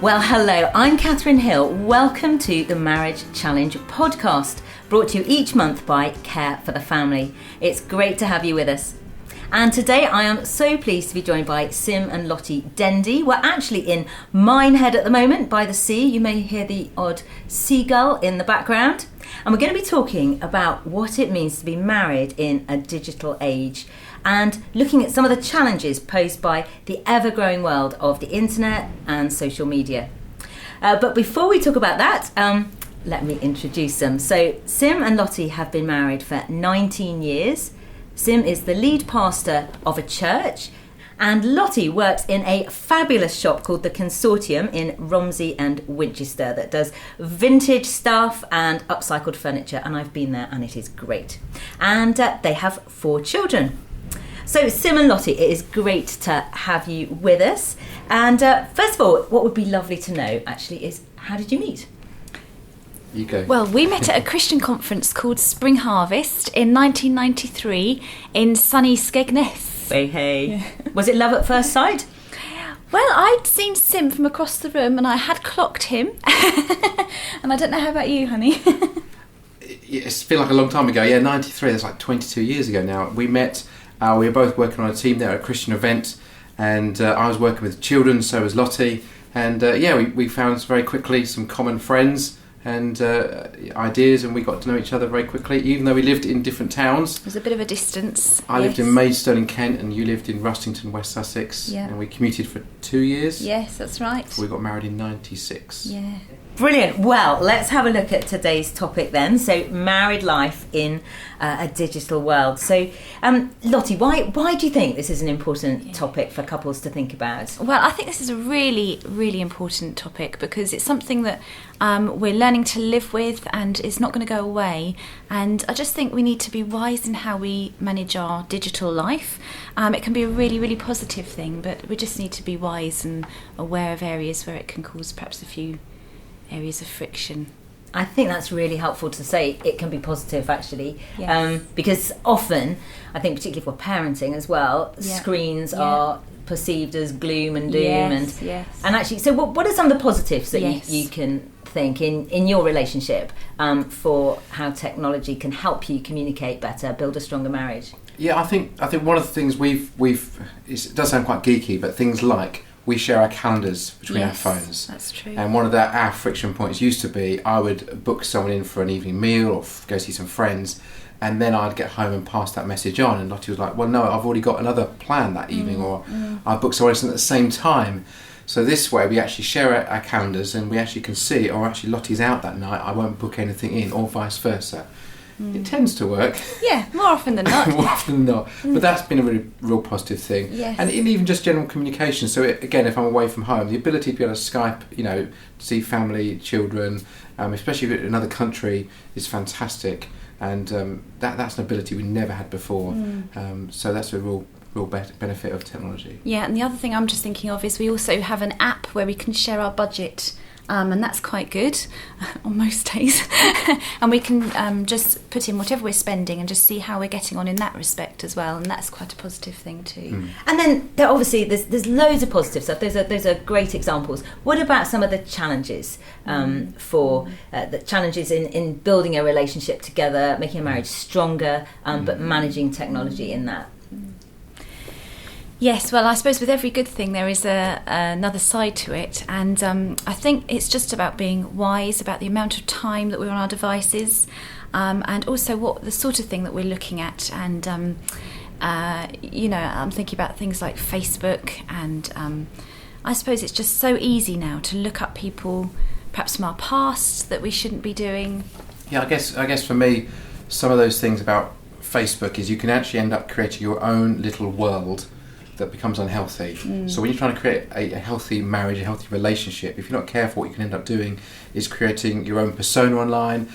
Well, hello, I'm Catherine Hill. Welcome to the Marriage Challenge podcast, brought to you each month by Care for the Family. It's great to have you with us. And today I am so pleased to be joined by Sim and Lottie Dendy. We're actually in Minehead at the moment, by the sea. You may hear the odd seagull in the background. And we're going to be talking about what it means to be married in a digital age, and looking at some of the challenges posed by the ever-growing world of the internet and social media. But before we talk about that, let me introduce them. So Sim and Lottie have been married for 19 years. Sim is the lead pastor of a church, and Lottie works in a fabulous shop called The Consortium in Romsey and Winchester that does vintage stuff and upcycled furniture, and I've been there and it is great. And they have 4 children. So Sim and Lottie, it is great to have you with us. And first of all, what would be lovely to know actually is, how did you meet? You go. Well, we met at a Christian conference called Spring Harvest in 1993 in sunny Skegness. Hey. Yeah. Was it love at first sight? Well, I'd seen Sim from across the room and I had clocked him. And I don't know how about you, honey? It's been like a long time ago. Yeah, 93, that's like 22 years ago now. We met, we were both working on a team there at a Christian event, and I was working with children, so was Lottie. And we found very quickly some common friends and ideas, and we got to know each other very quickly, even though we lived in different towns. There's a bit of a distance. I lived in Maidstone in Kent, and you lived in Rustington, West Sussex. Yeah. And we commuted for 2 years. Yes, that's right. We got married in 96. Yeah. Brilliant. Well, let's have a look at today's topic then. So, married life in a digital world. So, Lottie, why do you think this is an important topic for couples to think about? Well, I think this is a really, really important topic because it's something that we're learning to live with and is not going to go away. And I just think we need to be wise in how we manage our digital life. It can be a really, really positive thing, but we just need to be wise and aware of areas where it can cause perhaps a few areas of friction. I think that's really helpful to say. It can be positive actually. Yes. Because often, I think particularly for parenting as well, screens are perceived as gloom and doom. And actually, so what are some of the positives that you can think in your relationship for how technology can help you communicate better, build a stronger marriage? Yeah, I think one of the things it does sound quite geeky, but things like we share our calendars between our phones. That's true. And one of our friction points used to be I would book someone in for an evening meal or go see some friends, and then I'd get home and pass that message on, and Lottie was like, well, no, I've already got another plan that evening, or I booked someone else at the same time. So this way we actually share our calendars and we actually can see, or actually Lottie's out that night, I won't book anything in, or vice versa. It tends to work. Yeah, more often than not. More often than not. But that's been a real positive thing. Yes. And even just general communication. So again, if I'm away from home, the ability to be able to Skype, see family, children, especially if you're in another country, is fantastic. And that's an ability we never had before. So that's a real benefit of technology. Yeah, and the other thing I'm just thinking of is we also have an app where we can share our budget. And that's quite good on most days. And we can just put in whatever we're spending and just see how we're getting on in that respect as well. And that's quite a positive thing too. And then obviously there's loads of positive stuff. Those are great examples. What about some of the challenges for the challenges in building a relationship together, making a marriage stronger, but managing technology in that? Yes, well, I suppose with every good thing there is another side to it, and I think it's just about being wise about the amount of time that we're on our devices, and also what the sort of thing that we're looking at. And I'm thinking about things like Facebook, and I suppose it's just so easy now to look up people, perhaps from our past, that we shouldn't be doing. Yeah, I guess for me, some of those things about Facebook is you can actually end up creating your own little world that becomes unhealthy. So when you're trying to create a healthy marriage, a healthy relationship, if you're not careful, what you can end up doing is creating your own persona online,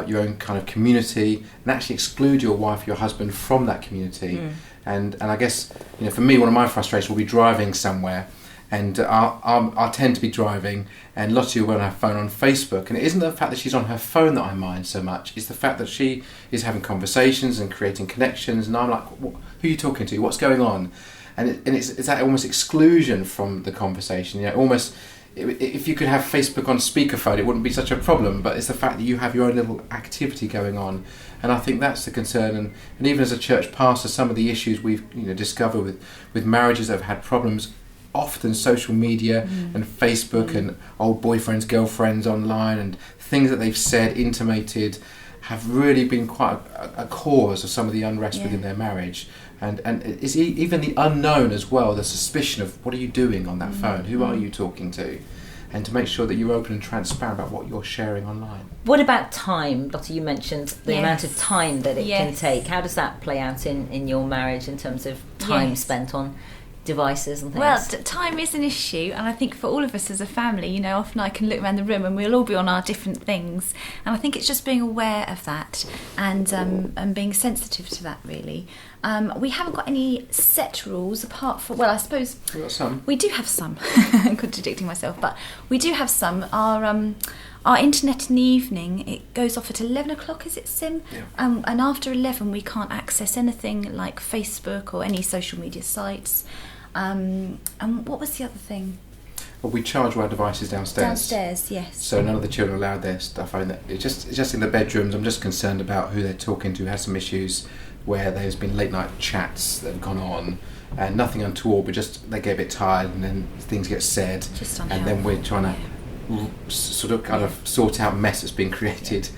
your own kind of community, and actually exclude your wife, your husband from that community. And I guess, for me, one of my frustrations will be driving somewhere, and I'll tend to be driving, and Lottie will be on her phone on Facebook, and it isn't the fact that she's on her phone that I mind so much, it's the fact that she is having conversations and creating connections, and I'm like, who are you talking to, what's going on? And it's that almost exclusion from the conversation, almost if you could have Facebook on speakerphone, it wouldn't be such a problem, but it's the fact that you have your own little activity going on, and I think that's the concern. And even as a church pastor, some of the issues we've discovered with marriages that have had problems, often social media and Facebook and old boyfriends, girlfriends online, and things that they've said, intimated, have really been quite a cause of some of the unrest within their marriage. And it's even the unknown as well, the suspicion of what are you doing on that phone, who are you talking to, and to make sure that you're open and transparent about what you're sharing online. What about time? Lottie, you mentioned the amount of time that it can take. How does that play out in your marriage in terms of time spent on devices and things? Well, time is an issue, and I think for all of us as a family, often I can look around the room and we'll all be on our different things, and I think it's just being aware of that and being sensitive to that, really. We haven't got any set rules apart from, well, I suppose We've got some. We do have some. I'm contradicting myself, but we do have some. Our internet in the evening, it goes off at 11 o'clock, is it, Sim? Yeah. And after 11 we can't access anything like Facebook or any social media sites. And what was the other thing? Well, we charge our devices downstairs. Downstairs, yes. So none of the children are allowed their stuff. It's just in the bedrooms. I'm just concerned about who they're talking to, has some issues where there's been late night chats that have gone on, and nothing untoward, but just they get a bit tired and then things get said, and then we're trying to sort of kind of sort out mess that's been created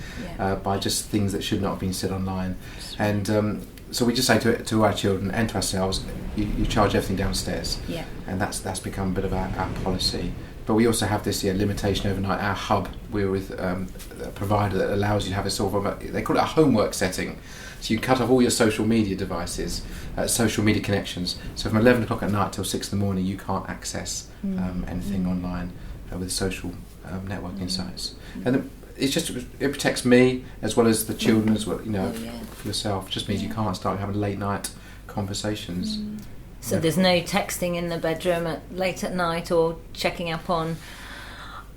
by just things that should not have been said online. And so we just say to our children and to ourselves, you charge everything downstairs, and that's become a bit of our policy. But we also have this limitation overnight. Our hub, we're with a provider that allows you to have a sort of they call it a homework setting. So you cut off all your social media devices, social media connections. So from 11 o'clock at night till 6 in the morning, you can't access anything online with social networking sites. And it protects me as well as the children as well. For yourself. It just means you can't start having late night conversations. So there's no texting in the bedroom late at night, or checking up on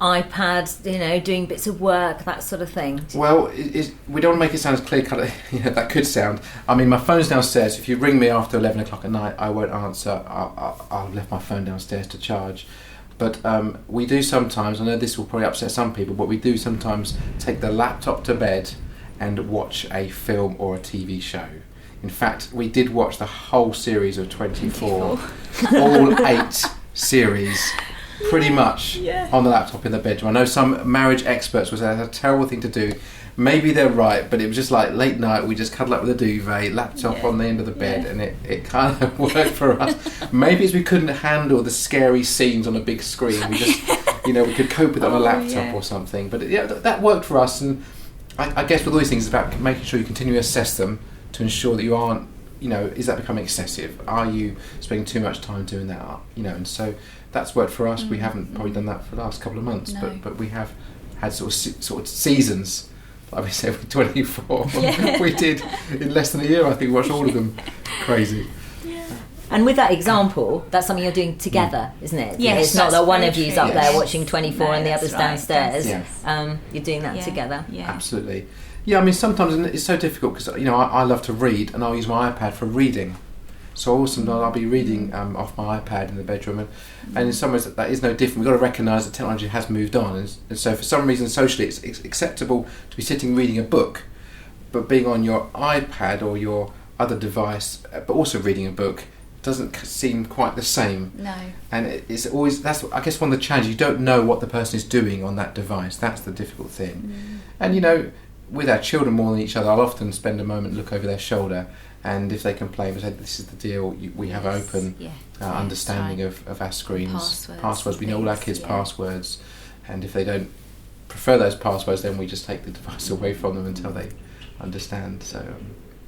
iPads, doing bits of work, that sort of thing. Well, we don't want to make it sound as clear cut. That could sound. I mean, my phone's downstairs. If you ring me after 11 o'clock at night, I won't answer. I've left my phone downstairs to charge. But we do sometimes, I know this will probably upset some people, but we do sometimes take the laptop to bed and watch a film or a TV show. In fact, we did watch the whole series of 24, all 8 series, pretty much on the laptop in the bedroom. I know some marriage experts would say that's a terrible thing to do. Maybe they're right, but it was just like late night, we just cuddle up with a duvet, laptop on the end of the bed, and it kind of worked for us. Maybe it's we couldn't handle the scary scenes on a big screen. We just, we could cope with it on a laptop or something. But that worked for us, and I guess with all these things, it's about making sure you continually assess them to ensure that you aren't, is that becoming excessive? Are you spending too much time doing that? And so that's worked for us. We haven't probably done that for the last couple of months, but we have had sort of seasons. Like we said, with 24, we did in less than a year. I think we watched all of them. Crazy. And with that example, that's something you're doing together, isn't it? Yes, it's not that one of true. you's up there watching 24 and the other's right. downstairs. Yes. You're doing that together. Yeah. Absolutely. Yeah, I mean, sometimes it's so difficult because I love to read, and I'll use my iPad for reading. So also I'll be reading off my iPad in the bedroom, and in some ways that is no different. We've got to recognise that technology has moved on, and so for some reason socially it's acceptable to be sitting reading a book, but being on your iPad or your other device, but also reading a book, doesn't seem quite the same. No. And it's always, that's I guess one of the challenges. You don't know what the person is doing on that device. That's the difficult thing. And with our children more than each other, I'll often spend a moment, look over their shoulder, and if they complain, we say, this is the deal, we have open understanding of our screens. Passwords. We know all our kids' passwords, and if they don't prefer those passwords, then we just take the device away from them until they understand. So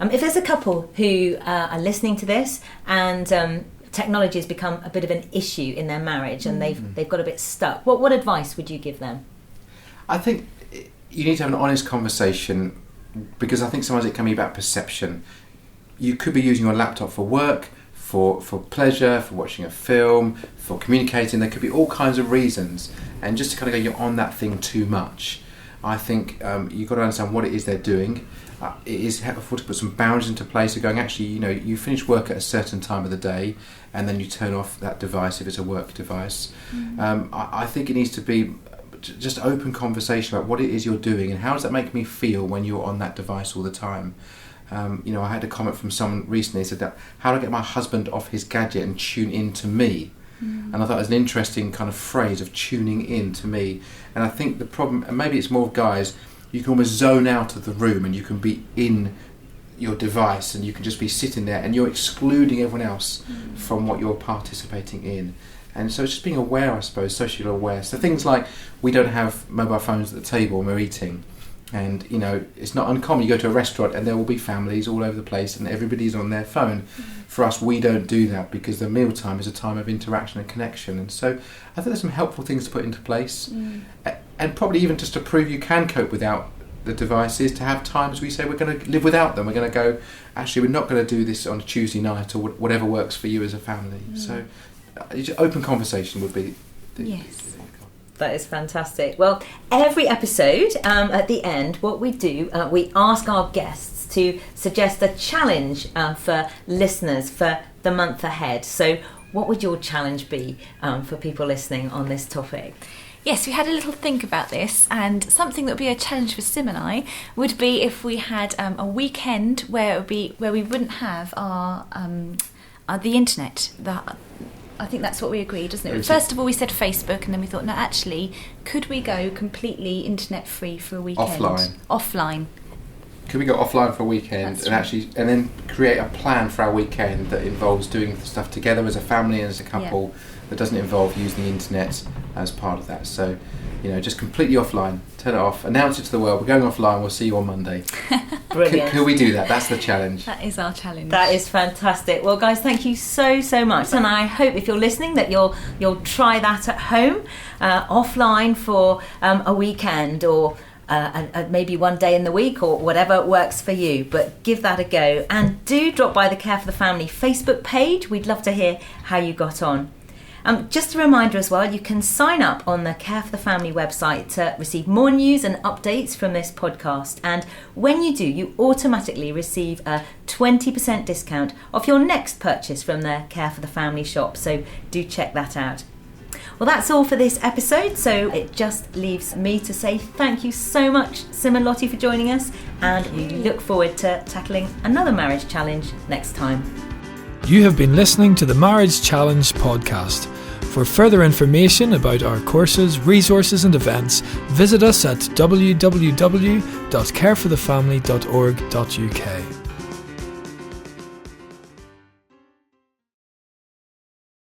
if there's a couple who are listening to this and technology has become a bit of an issue in their marriage and they've got a bit stuck, what advice would you give them? I think you need to have an honest conversation, because I think sometimes it can be about perception. You could be using your laptop for work, for pleasure, for watching a film, for communicating. There could be all kinds of reasons, and just to kind of go, you're on that thing too much. I think you've got to understand what it is they're doing. it is helpful to put some boundaries into place. So going, actually, you finish work at a certain time of the day, and then you turn off that device if it's a work device. I think it needs to be just open conversation about what it is you're doing and how does that make me feel when you're on that device all the time. I had a comment from someone recently said that, how do I get my husband off his gadget and tune in to me? And I thought it was an interesting kind of phrase of tuning in to me. And I think the problem, and maybe it's more guys, you can almost zone out of the room and you can be in your device and you can just be sitting there and you're excluding everyone else from what you're participating in. And so it's just being aware, I suppose, socially aware. So things like, we don't have mobile phones at the table when we're eating. And, it's not uncommon. You go to a restaurant and there will be families all over the place and everybody's on their phone. For us, we don't do that because the mealtime is a time of interaction and connection. And so I think there's some helpful things to put into place. And probably even just to prove you can cope without the devices, to have times we say we're going to live without them. We're going to go, actually, we're not going to do this on a Tuesday night or whatever works for you as a family. So open conversation would be Yes. That is fantastic. Well, every episode, at the end, what we do, we ask our guests to suggest a challenge for listeners for the month ahead. So what would your challenge be for people listening on this topic? Yes, we had a little think about this, and something that would be a challenge for Sim and I would be if we had a weekend where we wouldn't have our the internet. I think that's what we agreed, isn't it? First of all, we said Facebook, and then we thought, no, actually, could we go completely internet free for a weekend? Offline. Could we go offline for a weekend and then create a plan for our weekend that involves doing stuff together as a family and as a couple that doesn't involve using the internet as part of that? So, just completely offline, turn it off, announce it to the world, we're going offline, we'll see you on Monday. Brilliant. Could we do that? That's the challenge. That is our challenge. That is fantastic. Well, guys, thank you so much, and I hope if you're listening that you'll try that at home, offline for a weekend or maybe one day in the week or whatever works for you, but give that a go. And do drop by the Care for the Family Facebook page. We'd love to hear how you got on. Just a reminder as well, you can sign up on the Care for the Family website to receive more news and updates from this podcast. And when you do, you automatically receive a 20% discount off your next purchase from the Care for the Family shop. So do check that out. Well, that's all for this episode. So it just leaves me to say thank you so much, Sim and Lottie, for joining us. And we look forward to tackling another marriage challenge next time. You have been listening to the Marriage Challenge podcast. For further information about our courses, resources and events, visit us at www.careforthefamily.org.uk.